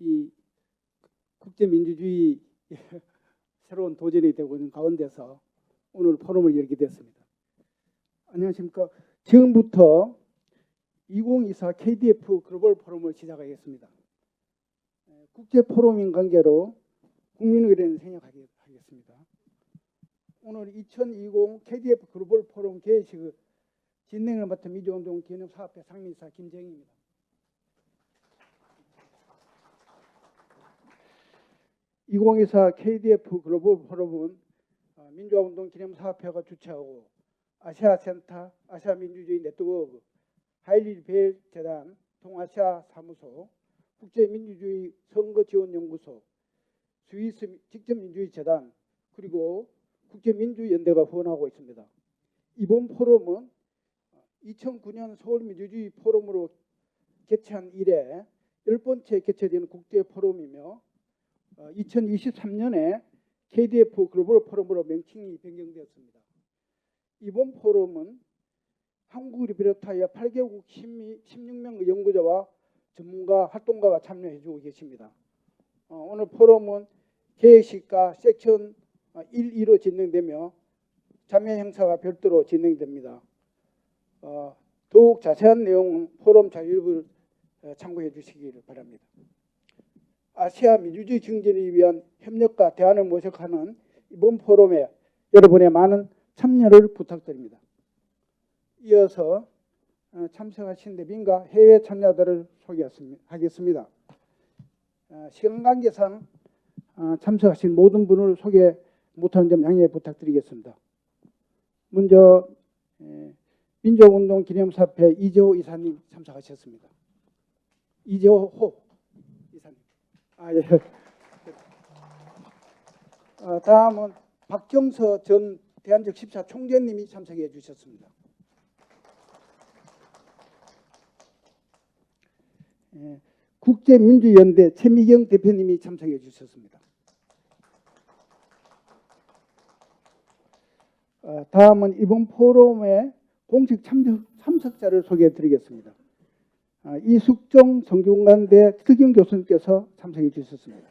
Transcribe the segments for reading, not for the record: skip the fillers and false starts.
이 국제민주주의 새로운 도전이 되고 있는 가운데서 오늘 포럼을 열게 됐습니다. 안녕하십니까. 지금부터 2024 KDF 글로벌포럼을 시작하겠습니다. 국제포럼인 관계로 국민의례는 생략하겠습니다. 오늘 2020 KDF 글로벌포럼 개회식을 진행을 맡은 민주운동 기념사업회 상임이사 김정희입니다. (2024) KDF 글로벌포럼은 민주화운동 기념사업회가 주최하고 아시아센터, 아시아민주주의 네트워크, 하일리벨 재단, 동아시아 사무소, 국제민주주의 선거지원연구소, 스위스 직접민주주의 재단, 그리고 국제민주연대가 후원하고 있습니다. 이번 포럼은 2009년 서울민주주의 포럼으로 개최한 이래 10번째 개최되는 국제포럼이며 2023년에 KDF 글로벌포럼으로 명칭이 변경되었습니다. 이번 포럼은 한국을 비롯하여 8개국 16명의 연구자와 전문가, 활동가가 참여해주고 계십니다. 오늘 포럼은 개회식과 섹션 1, 2로 진행되며 참여 행사가 별도로 진행됩니다. 더욱 자세한 내용은 포럼 자료를 참고해 주시기를 바랍니다. 아시아 민주주의 증진을 위한 협력과 대안을 모색하는 이번 포럼에 여러분의 많은 참여를 부탁드립니다. 이어서 참석하신 대변인과 해외 참여자들을 소개하겠습니다. 시간 관계상 참석하신 모든 분을 소개 못하는 점 양해 부탁드리겠습니다. 먼저 민주운동 기념사업회 이재호 이사님 참석하셨습니다. 이재호 이사님. 예. 다음은 박경서 전 대한적 14 총재님이 참석해 주셨습니다. 국제민주연대 최미경 대표님이 참석해 주셨습니다. 다음은 이번 포럼의 공식 참석자를 소개해 드리겠습니다. 이숙종 성균관대 특임 교수님께서 참석해 주셨습니다.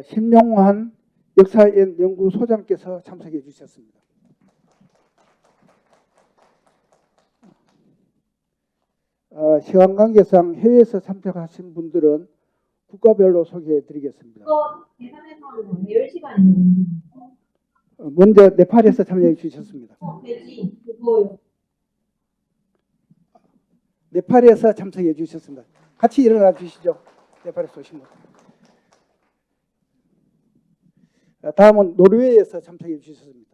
심용환 역사연구소장께서 참석해 주셨습니다. 시간 관계상 해외에서 참석하신 분들은 국가별로 소개해 드리겠습니다. 계산해서 예열 시간이 먼저 네팔에서 참여해 주셨습니다. 돼지 그거요. 네팔에서 참석해 주셨습니다. 같이 일어나 주시죠. 네팔에서 오신 분. 다음은 노르웨이에서 참석해 주셨습니다.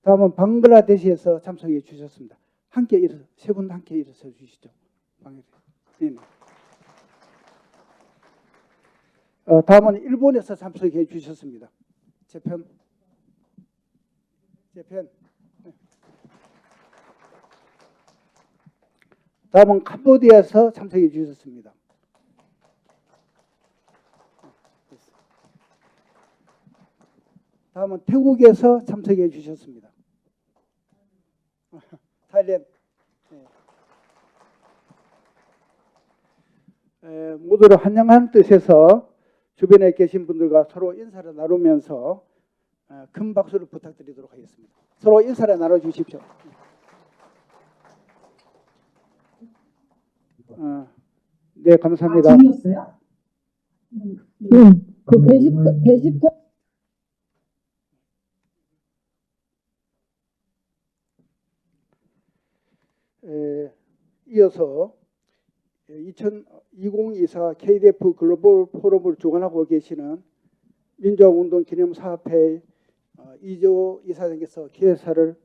다음은 방글라데시에서 참석해 주셨습니다. 함께 세 분 함께 일어서 주시죠. 다음은 일본에서 참석해 주셨습니다. 재편. 다음은 캄보디아에서 참석해 주셨습니다. 다음은 태국에서 참석해 주셨습니다. 타일랜드. 모두를 환영하는 뜻에서 주변에 계신 분들과 서로 인사를 나누면서 큰 박수를 부탁드리도록 하겠습니다. 서로 인사를 나눠주십시오. 네, 감사합니다. 질이었어요? 그 게시판 이어서 2024 KDF 글로벌 포럼을 주관하고 계시는 민주화운동 기념사업회 이재호 이사장께서 개사를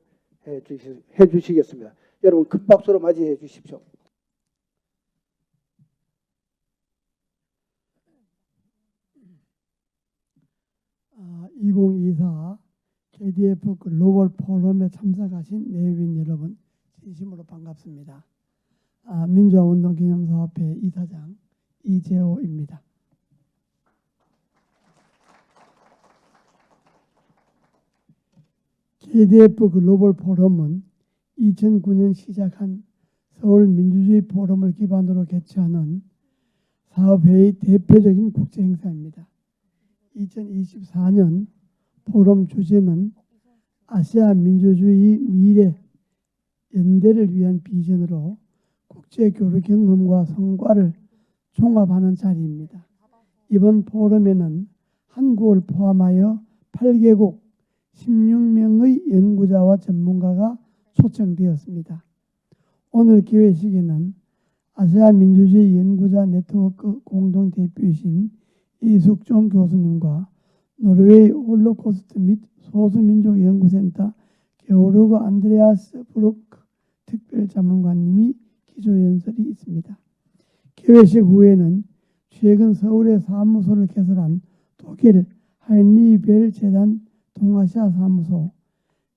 해 주시겠습니다. 여러분 큰 박수로 맞이해 주십시오. 아, 2024 KDF 글로벌 포럼에 참석하신 내외인 여러분 진심으로 반갑습니다. 민주화운동 기념사업회 이사장 이재호입니다. KDF 글로벌포럼은 2009년 시작한 서울 민주주의 포럼을 기반으로 개최하는 사업회의 대표적인 국제 행사입니다. 2024년 포럼 주제는 아시아 민주주의 미래 연대를 위한 비전으로 국제 교류 경험과 성과를 종합하는 자리입니다. 이번 포럼에는 한국을 포함하여 8개국 16명의 연구자와 전문가가 초청되었습니다. 오늘 개회식에는 아시아 민주주의 연구자 네트워크 공동대표이신 이숙종 교수님과 노르웨이 홀로코스트 및 소수민족 연구센터 게오르그 안드레아스 브루크 특별자문관님이 기조연설이 있습니다. 개회식 후에는 최근 서울에 사무소를 개설한 독일 하인리벨 재단 동아시아 사무소,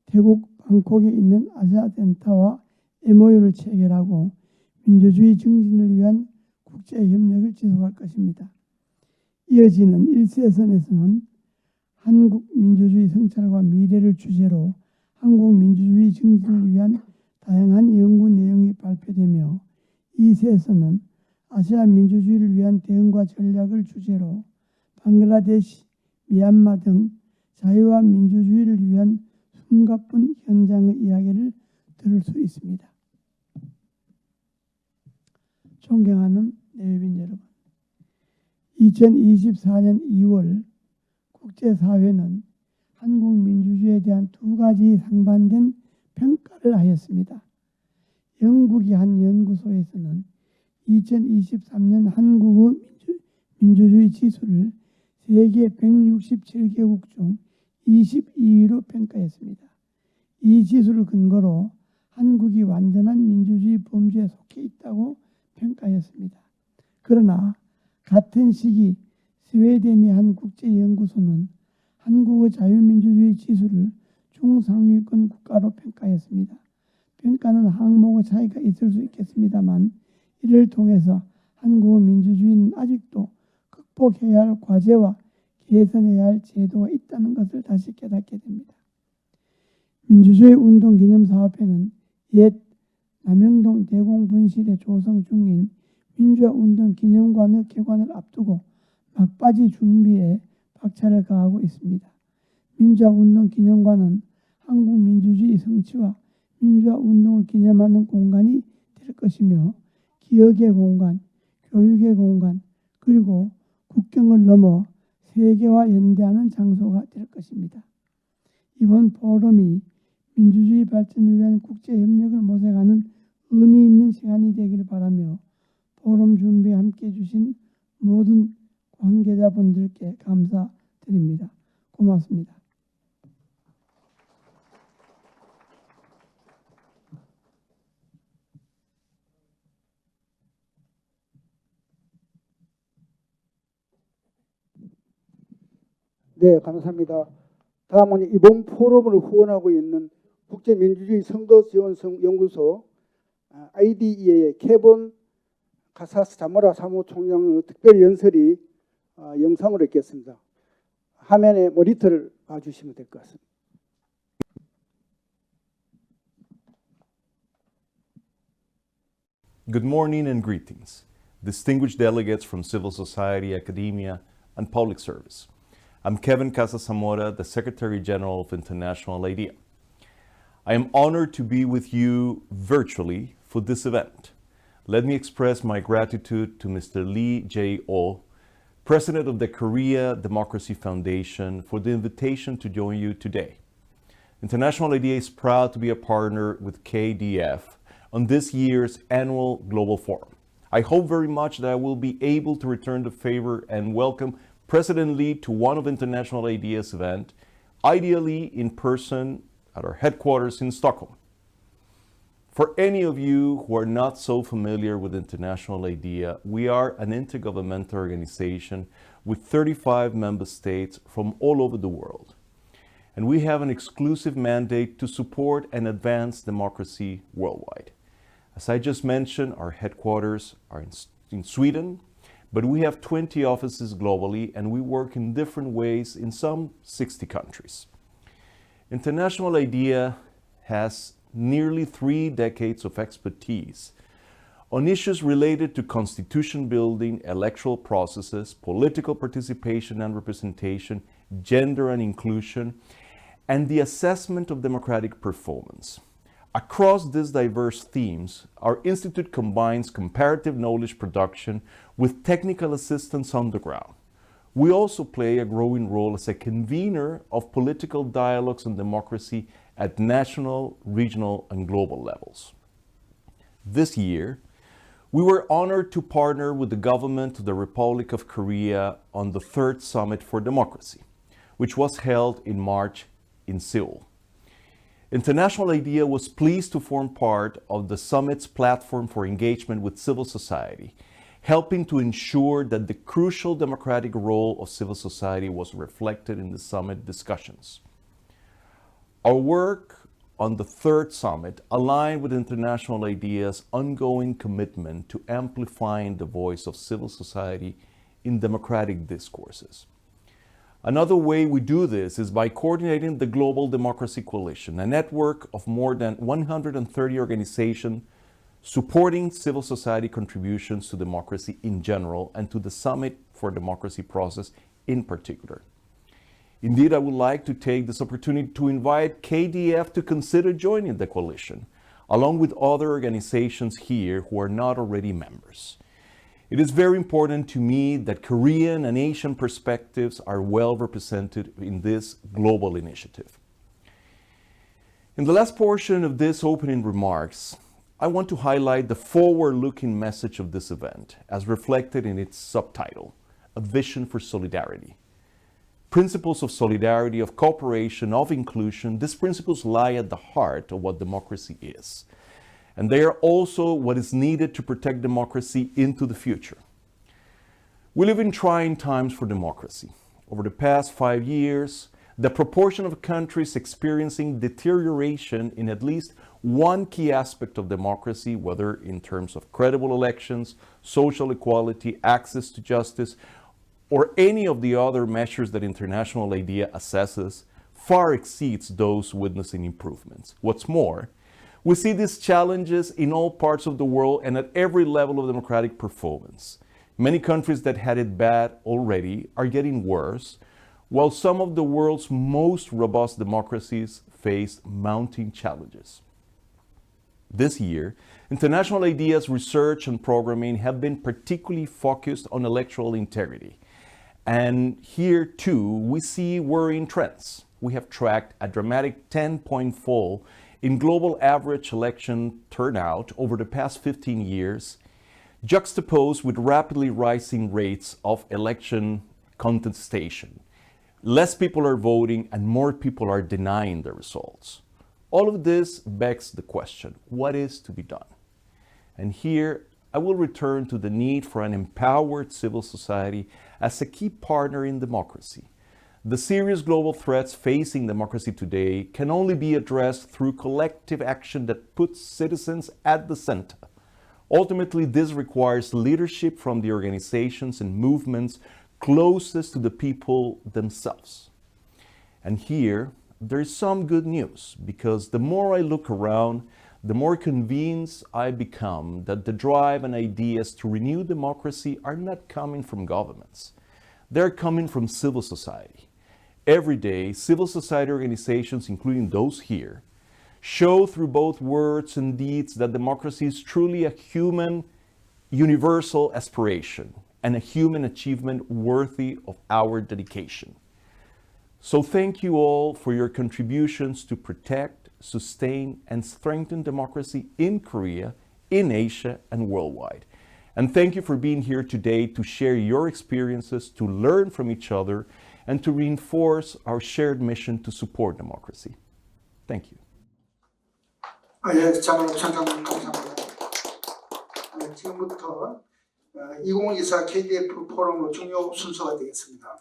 태국 방콕에 있는 아시아센터와 MOU를 체결하고 민주주의 증진을 위한 국제협력을 지속할 것입니다. 이어지는 1세선에서는 한국 민주주의 성찰과 미래를 주제로 한국 민주주의 증진을 위한 다양한 연구 내용이 발표되며 2세선은 아시아 민주주의를 위한 대응과 전략을 주제로 방글라데시, 미얀마 등 자유와 민주주의를 위한 숨가쁜 현장의 이야기를 들을 수 있습니다. 존경하는 내외빈 여러분, 2024년 2월 국제사회는 한국 민주주의에 대한 두 가지 상반된 평가를 하였습니다. 영국의 한 연구소에서는 2023년 한국의 민주주의 지수를 세계 167개국 중 22위로 평가했습니다. 이 지수를 근거로 한국이 완전한 민주주의 범주에 속해 있다고 평가했습니다. 그러나 같은 시기 스웨덴의 한 국제연구소는 한국의 자유민주주의 지수를 중상위권 국가로 평가했습니다. 평가는 항목의 차이가 있을 수 있겠습니다만 이를 통해서 한국의 민주주의는 아직도 극복해야 할 과제와 개선해야 할 제도가 있다는 것을 다시 깨닫게 됩니다. 민주주의 운동 기념사업회는 옛 남영동 대공분실의 조성 중인 민주화 운동 기념관의 개관을 앞두고 막바지 준비에 박차를 가하고 있습니다. 민주화 운동 기념관은 한국 민주주의 성취와 민주화 운동을 기념하는 공간이 될 것이며 기억의 공간, 교육의 공간, 그리고 국경을 넘어 세계와 연대하는 장소가 될 것입니다. 이번 포럼이 민주주의 발전을 위한 국제협력을 모색하는 의미 있는 시간이 되기를 바라며 포럼 준비에 함께해 주신 모든 관계자분들께 감사드립니다. 고맙습니다. 네, 감사합니다. 다음은 이번 포럼을 후원하고 있는 국제민주주의 선거지원연구소 IDEA의 케본 카사스 자모라 사무총장의 특별연설이 영상으로 있겠습니다. 화면에 모니터를 봐주시면 될 것 같습니다. Good morning and greetings, distinguished delegates from civil society, academia, and public service. I'm Kevin Casas-Zamora, the Secretary General of International IDEA. I am honored to be with you virtually for this event. Let me express my gratitude to Mr. Lee Jae-oh, President of the Korea Democracy Foundation, for the invitation to join you today. International IDEA is proud to be a partner with KDF on this year's annual Global Forum. I hope very much that I will be able to return the favor and welcome President Lee to one of International IDEA's events, ideally in person at our headquarters in Stockholm. For any of you who are not so familiar with International IDEA, we are an intergovernmental organization with 35 member states from all over the world. And we have an exclusive mandate to support and advance democracy worldwide. As I just mentioned, our headquarters are in Sweden, but we have 20 offices globally and we work in different ways in some 60 countries. International IDEA has nearly 3 decades of expertise on issues related to constitution building, electoral processes, political participation and representation, gender and inclusion, and the assessment of democratic performance. Across these diverse themes, our institute combines comparative knowledge production with technical assistance on the ground. We also play a growing role as a convener of political dialogues on democracy at national, regional, and global levels. This year, we were honored to partner with the government of the Republic of Korea on the 3rd Summit for Democracy, which was held in March in Seoul. International IDEA was pleased to form part of the summit's platform for engagement with civil society, helping to ensure that the crucial democratic role of civil society was reflected in the summit discussions. Our work on the 3rd Summit aligned with International IDEA's ongoing commitment to amplifying the voice of civil society in democratic discourses. Another way we do this is by coordinating the Global Democracy Coalition, a network of more than 130 organizations supporting civil society contributions to democracy in general and to the Summit for Democracy process in particular. Indeed, I would like to take this opportunity to invite KDF to consider joining the coalition, along with other organizations here who are not already members. It is very important to me that Korean and Asian perspectives are well represented in this global initiative. In the last portion of this opening remarks, I want to highlight the forward-looking message of this event, as reflected in its subtitle, A Vision for Solidarity. Principles of solidarity, of cooperation, of inclusion, these principles lie at the heart of what democracy is. And they are also what is needed to protect democracy into the future. We live in trying times for democracy. Over the past 5 years, the proportion of countries experiencing deterioration in at least one key aspect of democracy, whether in terms of credible elections, social equality, access to justice, or any of the other measures that International IDEA assesses, far exceeds those witnessing improvements. What's more, we see these challenges in all parts of the world and at every level of democratic performance. Many countries that had it bad already are getting worse, while some of the world's most robust democracies face mounting challenges. This year, International IDEA's research and programming have been particularly focused on electoral integrity. And here too, we see worrying trends. We have tracked a dramatic 10-point fall in global average election turnout over the past 15 years, juxtaposed with rapidly rising rates of election contestation. Less people are voting and more people are denying the results. All of this begs the question, what is to be done? And here, I will return to the need for an empowered civil society as a key partner in democracy. The serious global threats facing democracy today can only be addressed through collective action that puts citizens at the center. Ultimately, this requires leadership from the organizations and movements closest to the people themselves. And here, there is some good news, because the more I look around, the more convinced I become that the drive and ideas to renew democracy are not coming from governments. They're coming from civil society. Every day, civil society organizations, including those here, show through both words and deeds that democracy is truly a human, universal aspiration and a human achievement worthy of our dedication. So thank you all for your contributions to protect, sustain, and strengthen democracy in Korea, in Asia, and worldwide. And thank you for being here today to share your experiences, to learn from each other, and to reinforce our shared mission to support democracy. Thank you. 예, 장관님 감사합니다. 지금부터 2024 KDF 포럼 중요 순서가 되겠습니다.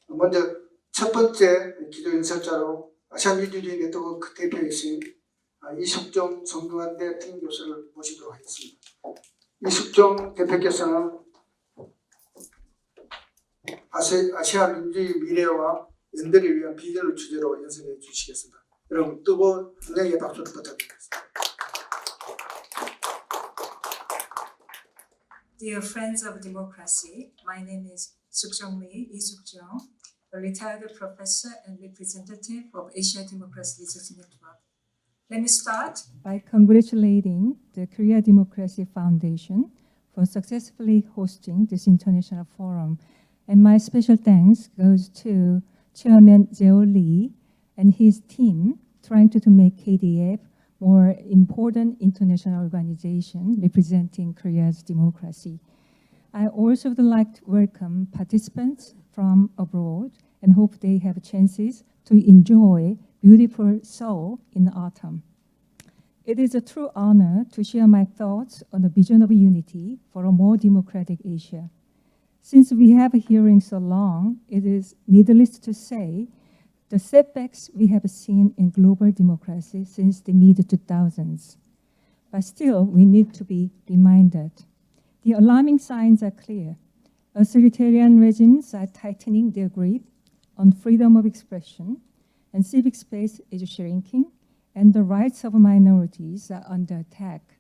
먼저 첫 번째 기조연설자로 아시아민주주의 네트워크 대표이신 이숙종 성균관대 특임 교수를 모시도록 하겠습니다. 이숙종 대표께서는 아시아 민주주의 미래와 연대를 위한 비전을 주제로 연설해 주시겠습니다. 여러분 뜨거운 환영의 박수를 부탁드리겠습니다. Dear friends of democracy, my name is Sukjong Lee, Lee Sukjong, a retired professor and representative of Asia Democracy Research Network. Let me start by congratulating the Korea Democracy Foundation for successfully hosting this international forum. And my special thanks goes to Chairman Jeo Lee and his team trying to make KDF more important international organization representing Korea's democracy. I also would like to welcome participants from abroad and hope they have chances to enjoy beautiful Seoul in the autumn. It is a true honor to share my thoughts on the vision of unity for a more democratic Asia. Since we have a hearing so long, it is needless to say the setbacks we have seen in global democracy since the mid-2000s. But still, we need to be reminded. The alarming signs are clear. Authoritarian regimes are tightening their grip on freedom of expression, and civic space is shrinking, and the rights of minorities are under attack.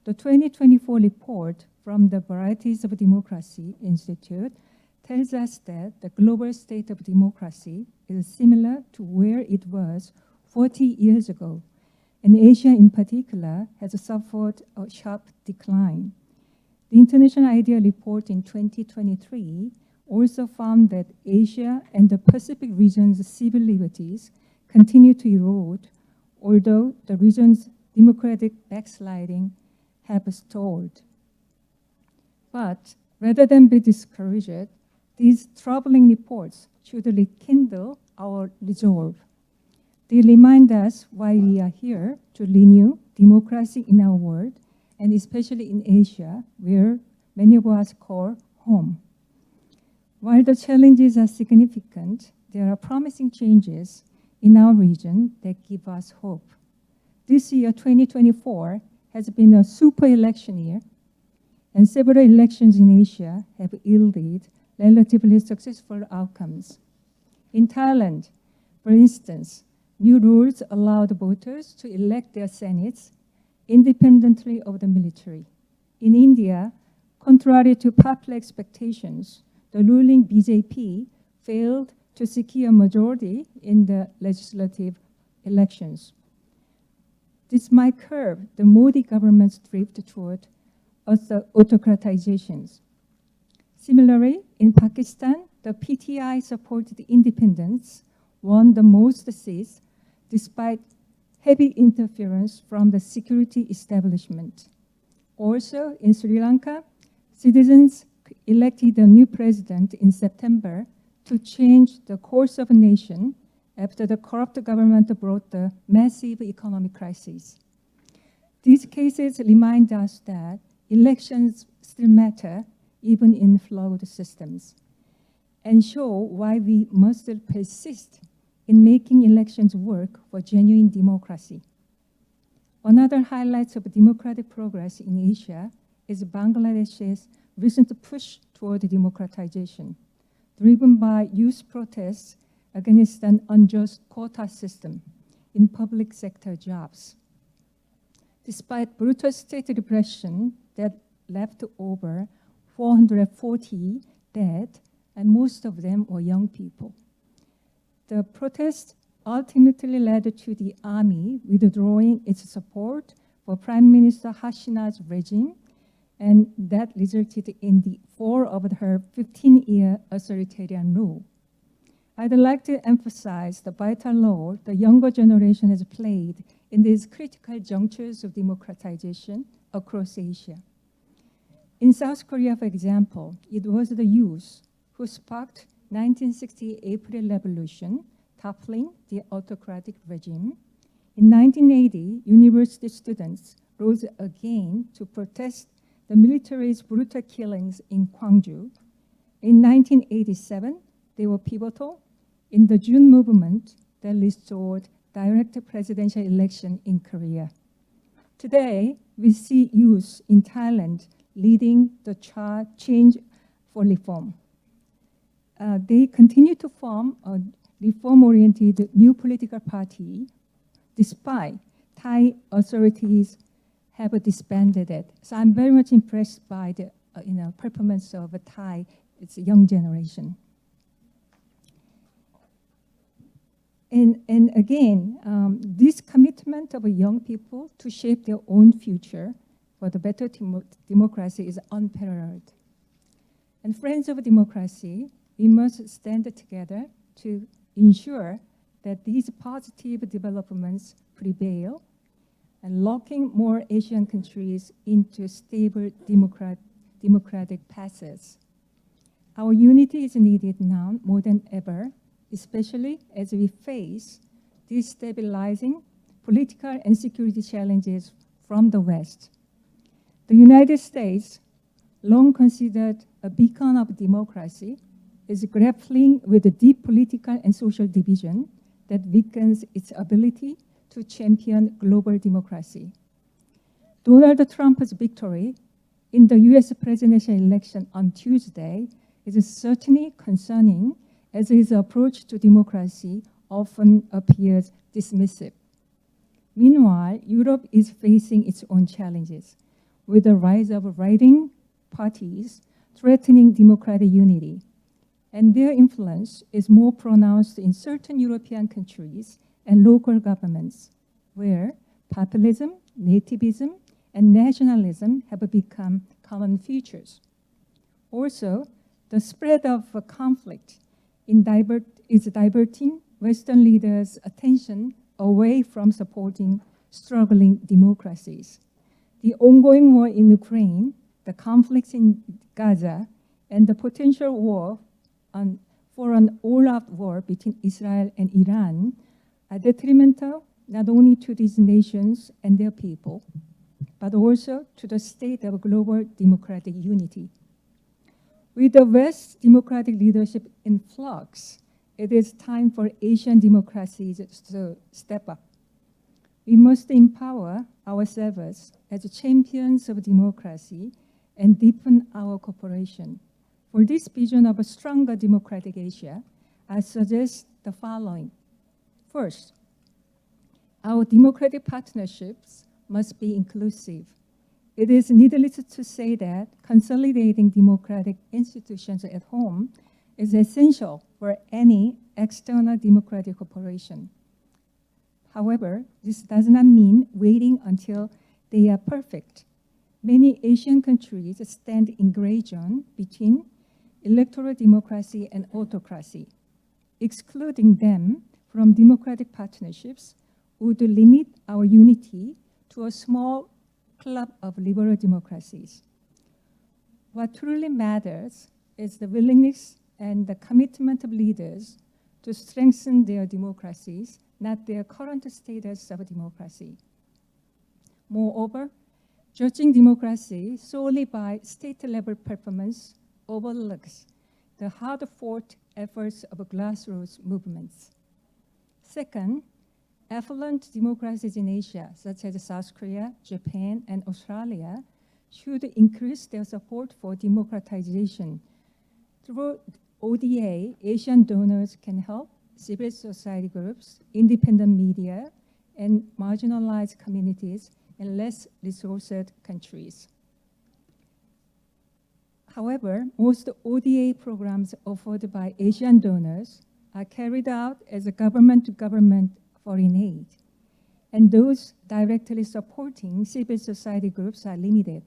The 2024 report from the Varieties of Democracy Institute tells us that the global state of democracy is similar to where it was 40 years ago, and Asia in particular has suffered a sharp decline. The International IDEA report in 2023 also found that Asia and the Pacific region's civil liberties continue to erode, although the region's democratic backsliding have stalled. But rather than be discouraged, these troubling reports should rekindle our resolve. They remind us why we are here to renew democracy in our world, and especially in Asia, where many of us call home. While the challenges are significant, there are promising changes in our region that give us hope. This year, 2024, has been a super election year, and several elections in Asia have yielded relatively successful outcomes. In Thailand, for instance, new rules allowed voters to elect their senates independently of the military. In India, contrary to popular expectations, the ruling BJP failed to secure a majority in the legislative elections. This might curb the Modi government's drift toward autocratizations. Similarly, in Pakistan, the PTI-supported independents won the most seats despite heavy interference from the security establishment. Also, in Sri Lanka, citizens elected a new president in September to change the course of a nation after the corrupt government brought the massive economic crisis. These cases remind us that elections still matter even in flawed systems, and show why we must persist in making elections work for genuine democracy. Another highlight of democratic progress in Asia is Bangladesh's recent push toward democratization, driven by youth protests against an unjust quota system in public sector jobs. Despite brutal state repression that left over 440 dead, and most of them were young people. The protest ultimately led to the army withdrawing its support for Prime Minister Hasina's regime, and that resulted in the fall of her 15-year authoritarian rule. I'd like to emphasize the vital role the younger generation has played in these critical junctures of democratization across Asia. In South Korea, for example, it was the youth who sparked 1960 April Revolution, toppling the autocratic regime. In 1980, university students rose again to protest the military's brutal killings in Gwangju. In 1987, they were pivotal in the June movement that restored direct presidential election in Korea. Today, we see youth in Thailand leading the change for reform. They continue to form a reform-oriented new political party despite Thai authorities have disbanded it. So I'm very much impressed by the performance of Thai, its young generation. And again, this commitment of young people to shape their own future for the better democracy is unparalleled. And friends of democracy, we must stand together to ensure that these positive developments prevail and locking more Asian countries into stable democratic paths. Our unity is needed now more than ever, especially as we face destabilizing political and security challenges from the West. The United States, long considered a beacon of democracy, is grappling with the deep political and social division that weakens its ability to champion global democracy. Donald Trump's victory in the US presidential election on Tuesday is certainly concerning, as his approach to democracy often appears dismissive. Meanwhile, Europe is facing its own challenges, with the rise of right-wing parties threatening democratic unity, and their influence is more pronounced in certain European countries and local governments, where populism, nativism, and nationalism have become common features. Also, the spread of conflict is diverting Western leaders' attention away from supporting struggling democracies. The ongoing war in Ukraine, the conflicts in Gaza, and the potential war for an all-out war between Israel and Iran are detrimental not only to these nations and their people, but also to the state of global democratic unity. With the West's democratic leadership in flux, it is time for Asian democracies to step up. We must empower ourselves as champions of democracy and deepen our cooperation. For this vision of a stronger democratic Asia, I suggest the following. First, our democratic partnerships must be inclusive. It is needless to say that consolidating democratic institutions at home is essential for any external democratic cooperation. However, this does not mean waiting until they are perfect. Many Asian countries stand in gray zone between electoral democracy and autocracy. Excluding them from democratic partnerships would limit our unity to a small club of liberal democracies. What truly matters is the willingness and the commitment of leaders to strengthen their democracies, not their current status of democracy. Moreover, judging democracy solely by state-level performance overlooks the hard-fought efforts of grassroots movements. Second, affluent democracies in Asia, such as South Korea, Japan, and Australia, should increase their support for democratization. Through ODA, Asian donors can help civil society groups, independent media, and marginalized communities in less resourced countries. However, most ODA programs offered by Asian donors are carried out as a government-to-government foreign aid, and those directly supporting civil society groups are limited.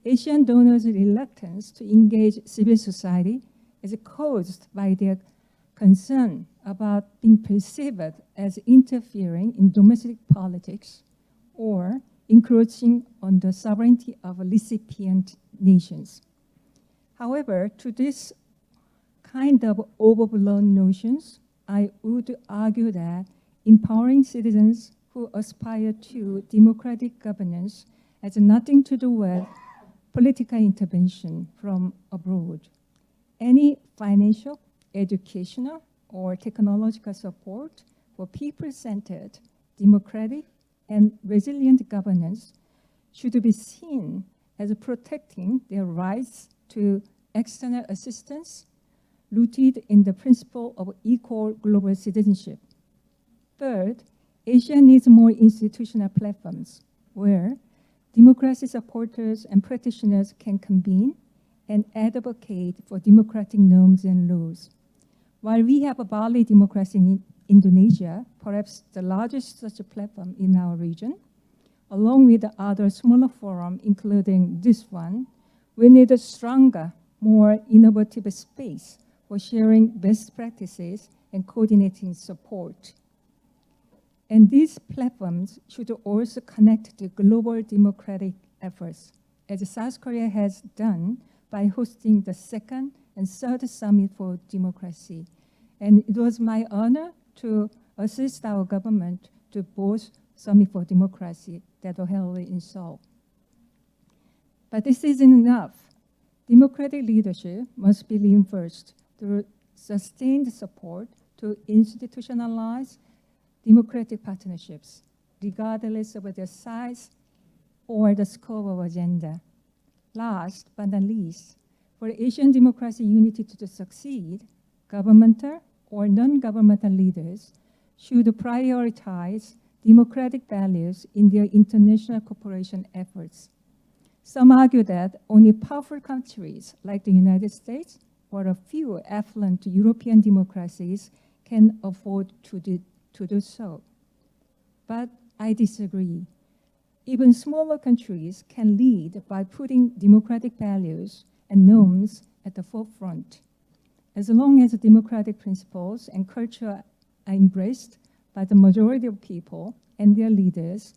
Asian donors' reluctance to engage civil society is caused by their concern about being perceived as interfering in domestic politics or encroaching on the sovereignty of recipient nations. However, to this kind of overblown notions, I would argue that empowering citizens who aspire to democratic governance has nothing to do with political intervention from abroad. Any financial, educational, or technological support for people-centered, democratic, and resilient governance should be seen as protecting their rights to external assistance rooted in the principle of equal global citizenship. Third, Asia needs more institutional platforms where democracy supporters and practitioners can convene and advocate for democratic norms and rules. While we have a Bali democracy in Indonesia, perhaps the largest such a platform in our region, along with the other smaller forums, including this one, we need a stronger, more innovative space for sharing best practices and coordinating support. And these platforms should also connect to global democratic efforts, as South Korea has done by hosting the second and third Summit for Democracy. And it was my honor to assist our government to both Summit for Democracy that were held in Seoul. But this isn't enough. Democratic leadership must be reinforced through sustained support to institutionalize democratic partnerships, regardless of their size or the scope of agenda. Last but not least, for Asian democracy unity to succeed, governmental or non-governmental leaders should prioritize democratic values in their international cooperation efforts. Some argue that only powerful countries like the United States or a few affluent European democracies can afford to do so. But I disagree. Even smaller countries can lead by putting democratic values and norms at the forefront. As long as democratic principles and culture are embraced by the majority of people and their leaders,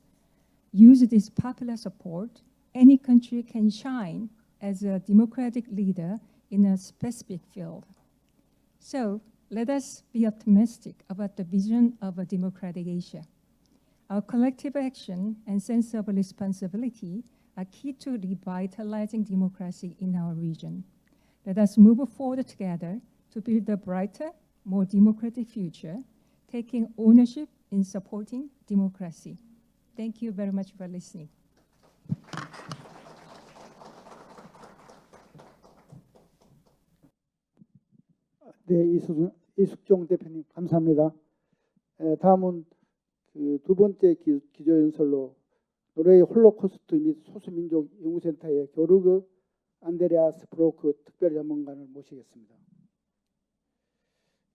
use this popular support, any country can shine as a democratic leader in a specific field. So let us be optimistic about the vision of a democratic Asia. Our collective action and sense of responsibility are key to revitalizing democracy in our region. Let us move forward together to build a brighter, more democratic future, taking ownership in supporting democracy. Thank you very much for listening. 네, 이숙종 대표님 감사합니다. 다음은 두 번째 기조연설로 노르웨이 홀로코스트 및 소수민족 연구센터의 교르그 안데레아스 브로크 특별자문관을 모시겠습니다.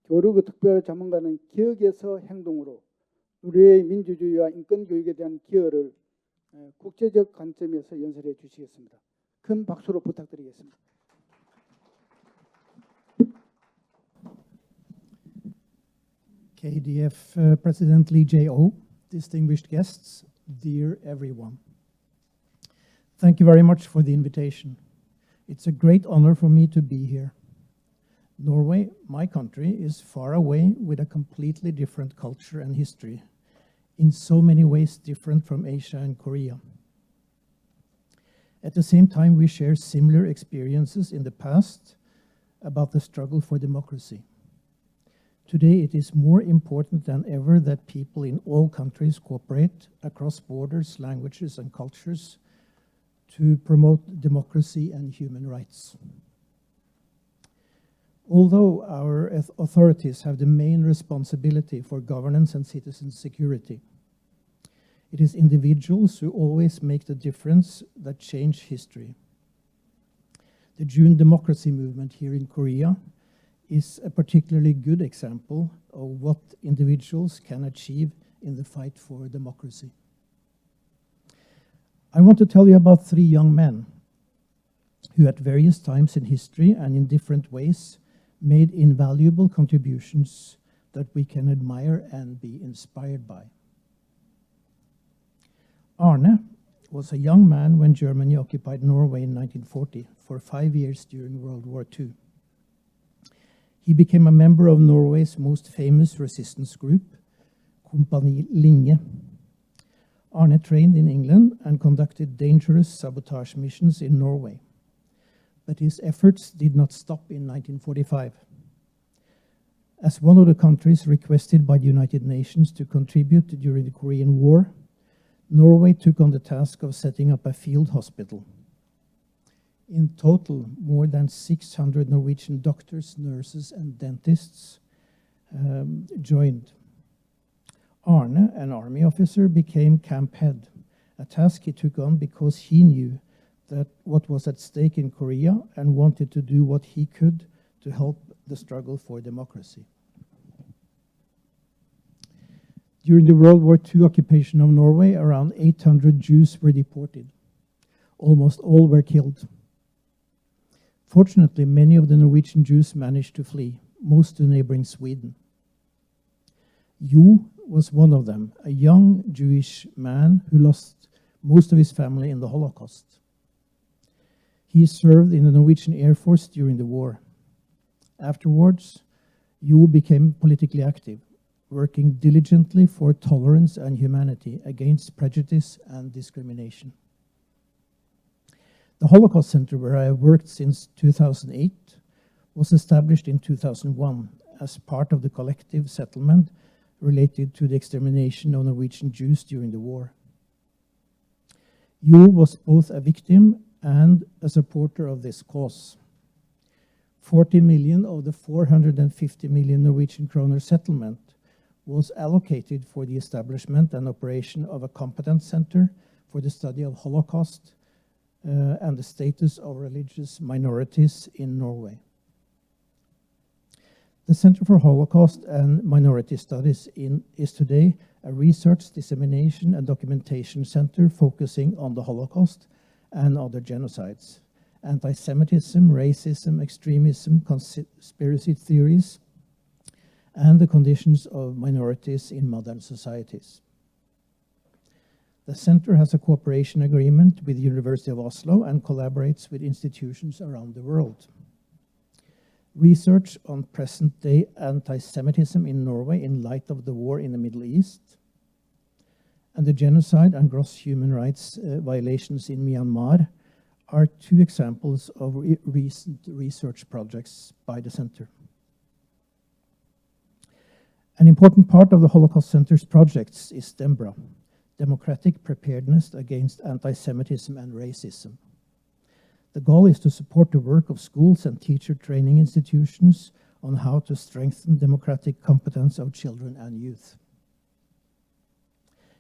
교르그 특별자문관은 기억에서 행동으로 노르웨이 민주주의와 인권교육에 대한 기여를 국제적 관점에서 연설해 주시겠습니다. 큰 박수로 부탁드리겠습니다. Kdf President Lee Jae-oh, distinguished guests, dear everyone. Thank you very much for the invitation. It's a great honor for me to be here. Norway, my country, is far away with a completely different culture and history, in so many ways different from Asia and Korea. At the same time, we share similar experiences in the past about the struggle for democracy. Today, it is more important than ever that people in all countries cooperate across borders, languages, and cultures to promote democracy and human rights. Although our authorities have the main responsibility for governance and citizen security, it is individuals who always make the difference that change history. The June democracy movement here in Korea is a particularly good example of what individuals can achieve in the fight for democracy. I want to tell you about 3 young men who at various times in history and in different ways made invaluable contributions that we can admire and be inspired by. Arne was a young man when Germany occupied Norway in 1940 for 5 years during World War II. He became a member of Norway's most famous resistance group, Kompani Linge. Arne trained in England and conducted dangerous sabotage missions in Norway. But his efforts did not stop in 1945. As one of the countries requested by the United Nations to contribute during the Korean War, Norway took on the task of setting up a field hospital. In total, more than 600 Norwegian doctors, nurses, and dentists joined. Arne, an army officer, became camp head, a task he took on because he knew that what was at stake in Korea and wanted to do what he could to help the struggle for democracy. During the World War II occupation of Norway, around 800 Jews were deported. Almost all were killed. Fortunately, many of the Norwegian Jews managed to flee, most to neighboring Sweden. Jo was one of them, a young Jewish man who lost most of his family in the Holocaust. He served in the Norwegian Air Force during the war. Afterwards, Jo became politically active, working diligently for tolerance and humanity against prejudice and discrimination. The Holocaust Center, where I have worked since 2008, was established in 2001 as part of the collective settlement related to the extermination of Norwegian Jews during the war. Jo was both a victim and a supporter of this cause. 40 million of the 450 million Norwegian kroner settlement was allocated for the establishment and operation of a competence center for the study of Holocaust and the status of religious minorities in Norway. The Center for Holocaust and Minority Studies is today a research, dissemination, and documentation center focusing on the Holocaust and other genocides, anti-Semitism, racism, extremism, conspiracy theories, and the conditions of minorities in modern societies. The center has a cooperation agreement with the University of Oslo and collaborates with institutions around the world. Research on present-day anti-Semitism in Norway in light of the war in the Middle East, and the genocide and gross human rights violations in Myanmar are two examples of recent research projects by the center. An important part of the Holocaust Center's projects is DEMBRA, Democratic Preparedness Against Anti-Semitism and Racism. The goal is to support the work of schools and teacher training institutions on how to strengthen democratic competence of children and youth.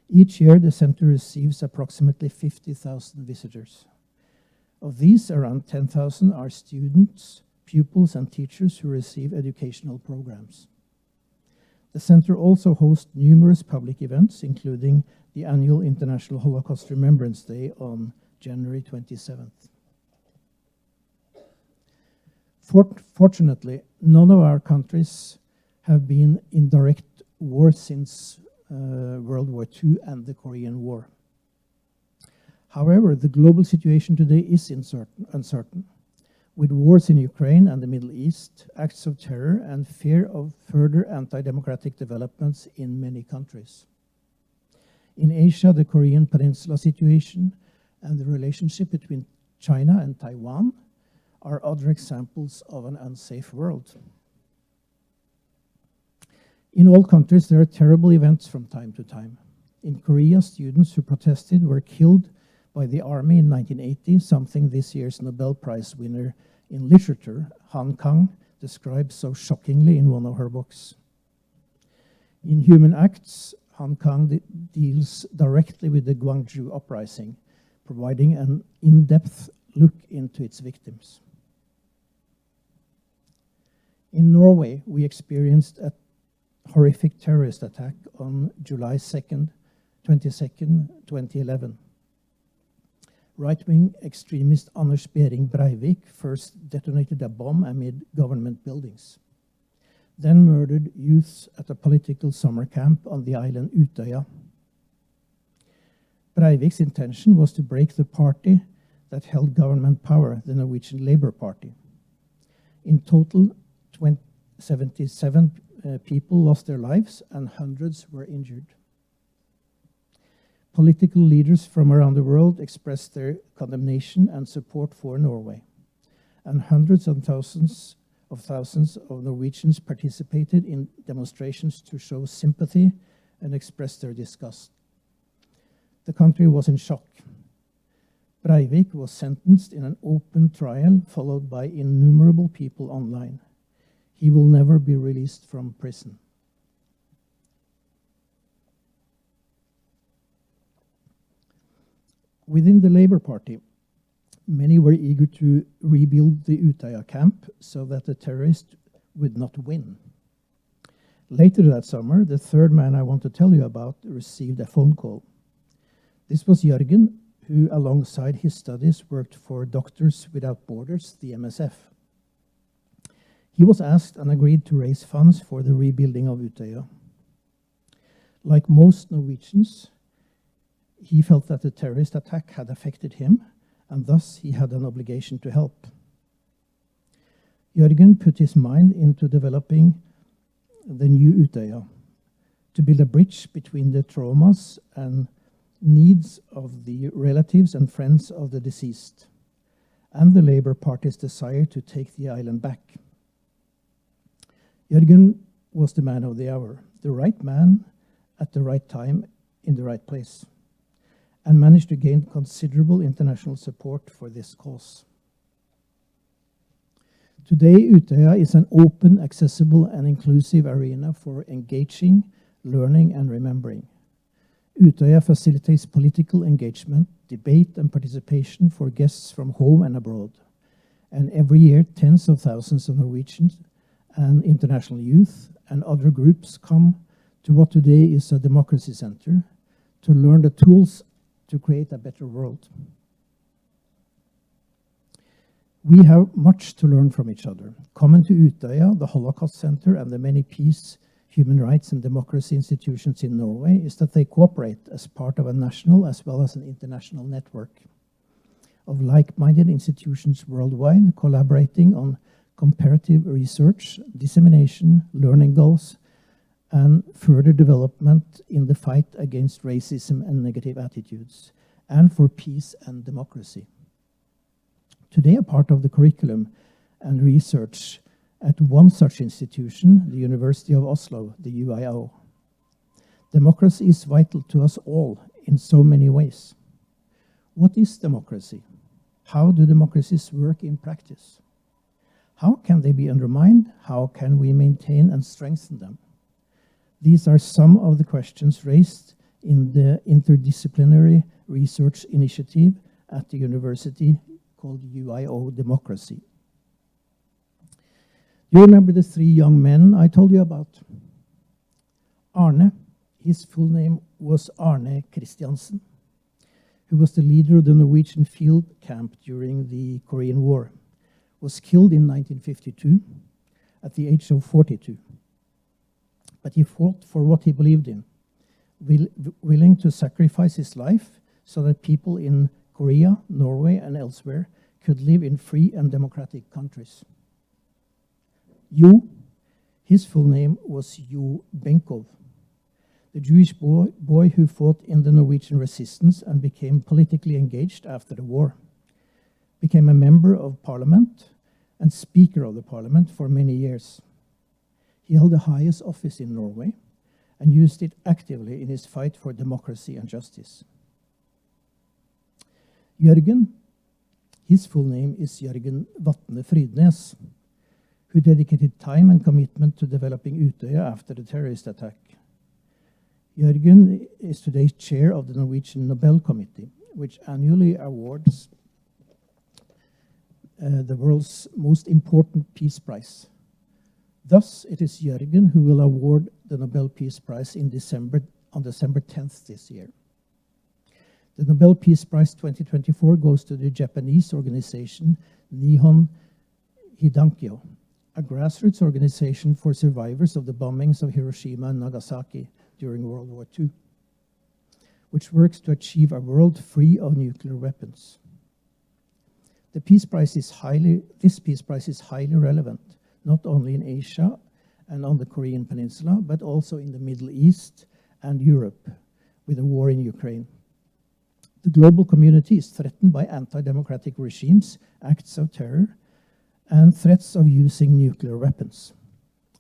Each year, the center receives approximately 50,000 visitors. Of these, around 10,000 are students, pupils, and teachers who receive educational programs. The center also hosts numerous public events, including the annual International Holocaust Remembrance Day on January 27th. Fortunately, none of our countries have been in direct war since World War II and the Korean War. However, the global situation today is uncertain, with wars in Ukraine and the Middle East, acts of terror, and fear of further anti-democratic developments in many countries. In Asia, the Korean Peninsula situation and the relationship between China and Taiwan are other examples of an unsafe world. In all countries, there are terrible events from time to time. In Korea, students who protested were killed by the army in 1980, something this year's Nobel Prize winner in literature, Han Kang, describes so shockingly in one of her books. In Human Acts, Han Kang deals directly with the Gwangju uprising, providing an in-depth look into its victims. In Norway, we experienced a horrific terrorist attack on July 22nd, 2011. Right-wing extremist Anders Behring Breivik first detonated a bomb amid government buildings, then murdered youths at a political summer camp on the island Utøya. Breivik's intention was to break the party that held government power, the Norwegian Labour Party. In total, 77 people lost their lives and hundreds were injured. Political leaders from around the world expressed their condemnation and support for Norway, and hundreds of thousands of Norwegians participated in demonstrations to show sympathy and express their disgust. The country was in shock. Breivik was sentenced in an open trial, followed by innumerable people online. He will never be released from prison. Within the Labour Party, many were eager to rebuild the Utøya camp so that the terrorists would not win. Later that summer, the third man I want to tell you about received a phone call. This was Jørgen, who alongside his studies worked for Doctors Without Borders, the MSF. He was asked and agreed to raise funds for the rebuilding of Utøya. Like most Norwegians, he felt that the terrorist attack had affected him, and thus he had an obligation to help. Jørgen put his mind into developing the new Utøya, to build a bridge between the traumas and needs of the relatives and friends of the deceased, and the Labour Party's desire to take the island back. Jørgen was the man of the hour, the right man at the right time in the right place, and managed to gain considerable international support for this cause. Today, Utøya is an open, accessible, and inclusive arena for engaging, learning, and remembering. Utøya facilitates political engagement, debate, and participation for guests from home and abroad. And every year, tens of thousands of Norwegians and international youth and other groups come to what today is a democracy center to learn the tools to create a better world. We have much to learn from each other. Common to Utøya, the Holocaust Center, and the many peace, human rights, and democracy institutions in Norway is that they cooperate as part of a national as well as an international network of like-minded institutions worldwide collaborating on comparative research, dissemination, learning goals, and further development in the fight against racism and negative attitudes, and for peace and democracy. Today, a part of the curriculum and research at one such institution, the University of Oslo, the UiO. Democracy is vital to us all in so many ways. What is democracy? How do democracies work in practice? How can they be undermined? How can we maintain and strengthen them? These are some of the questions raised in the interdisciplinary research initiative at the university called UiO Democracy. You remember the three young men I told you about? Arne, his full name was Arne Christiansen, who was the leader of the Norwegian field camp during the Korean War, was killed in 1952 at the age of 42. But he fought for what he believed in, willing to sacrifice his life so that people in Korea, Norway, and elsewhere could live in free and democratic countries. Jo, his full name was Jo Benkow, the Jewish boy who fought in the Norwegian resistance and became politically engaged after the war, became a member of parliament and speaker of the parliament for many years. He held the highest office in Norway and used it actively in his fight for democracy and justice. Jørgen, his full name is Jørgen Vatne Frydnes, who dedicated time and commitment to developing Utøya after the terrorist attack. Jørgen is today chair of the Norwegian Nobel Committee, which annually awards the world's most important peace prize. Thus, it is Jørgen who will award the Nobel Peace Prize on December 10th this year. The Nobel Peace Prize 2024 goes to the Japanese organization Nihon Hidankyo, a grassroots organization for survivors of the bombings of Hiroshima and Nagasaki during World War II, which works to achieve a world free of nuclear weapons. This Peace Prize is highly relevant, not only in Asia and on the Korean Peninsula, but also in the Middle East and Europe, with the war in Ukraine. The global community is threatened by anti-democratic regimes, acts of terror, and threats of using nuclear weapons.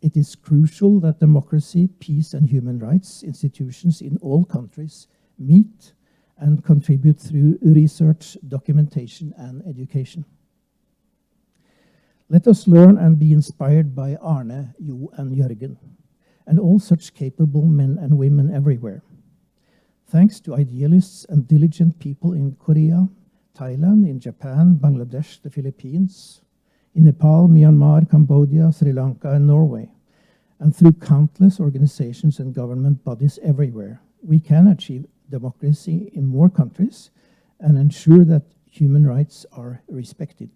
It is crucial that democracy, peace, and human rights institutions in all countries meet and contribute through research, documentation, and education. Let us learn and be inspired by Arne, Jo, and Jørgen, and all such capable men and women everywhere. Thanks to idealists and diligent people in Korea, Thailand, in Japan, Bangladesh, the Philippines, in Nepal, Myanmar, Cambodia, Sri Lanka, and Norway, and through countless organizations and government bodies everywhere, we can achieve democracy in more countries and ensure that human rights are respected.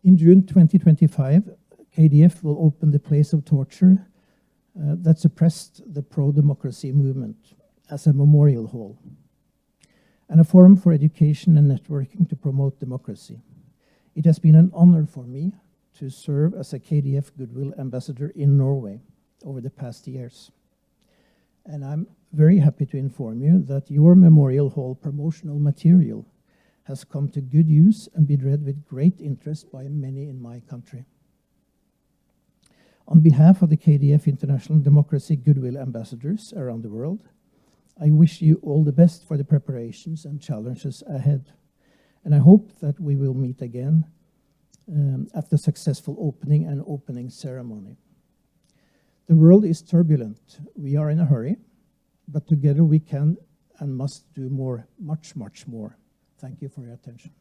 In June 2025, KDF will open the place of torture that suppressed the pro-democracy movement as a memorial hall and a forum for education and networking to promote democracy. It has been an honor for me to serve as a KDF Goodwill Ambassador in Norway over the past years. And I'm very happy to inform you that your Memorial Hall promotional material has come to good use and been read with great interest by many in my country. On behalf of the KDF International Democracy Goodwill Ambassadors around the world, I wish you all the best for the preparations and challenges ahead. And I hope that we will meet again at the successful opening ceremony. The world is turbulent. We are in a hurry, but together we can and must do more, much, much more. Thank you for your attention.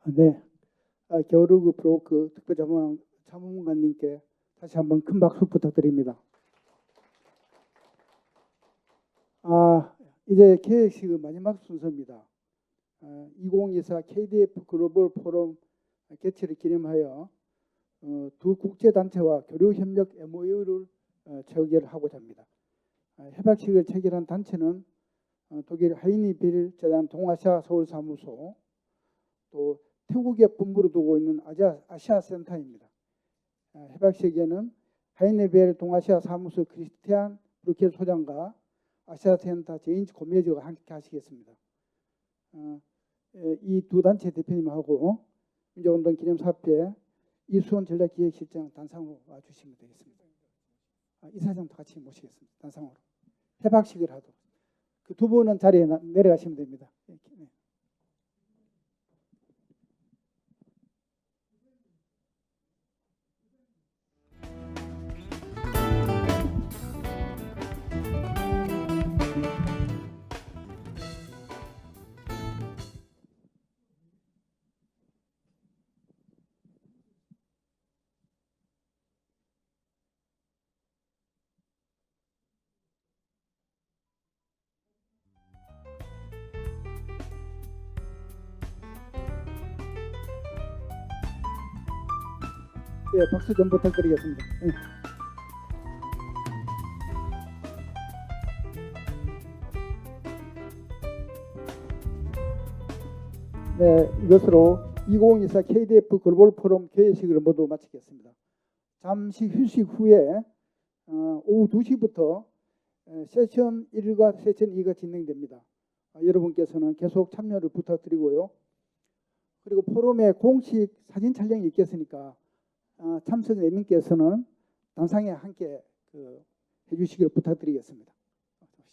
네, 겨울우그 브로크 특별자문관님께 다시 한번 큰 박수 부탁드립니다. 이제 개회식의 마지막 순서입니다. 2024 KDF 글로벌포럼 개최를 기념하여 두 국제단체와 교류협력 MOU를 체결하고자 합니다. 협약식을 체결한 단체는 독일 하이니빌 재단 동아시아 서울사무소, 또 태국에 본부를 두고 있는 아시아 센터입니다. 협약식에는 하이니빌 동아시아 사무소 크리스티안 브루켈 소장과 아시아 센터 제인스 고메즈가 함께 하시겠습니다. 이 두 단체 대표님하고 민주운동 기념사업회 이수원 전략기획실장 단상으로 와주시면 되겠습니다. 이사장도 같이 모시겠습니다. 단상으로. 협약식을 하도록. 그 두 분은 자리에 내려가시면 됩니다. 네. 네, 박수 좀 부탁드리겠습니다. 네, 이것으로 2024 KDF 글로벌 포럼 개회식을 모두 마치겠습니다. 잠시 휴식 후에 오후 2시부터 세션 1과 세션 2가 진행됩니다. 여러분께서는 계속 참여를 부탁드리고요. 그리고 포럼에 공식 사진 촬영이 있겠으니까 참석 4명께서는 단상에 함께 해주시기를 부탁드리겠습니다.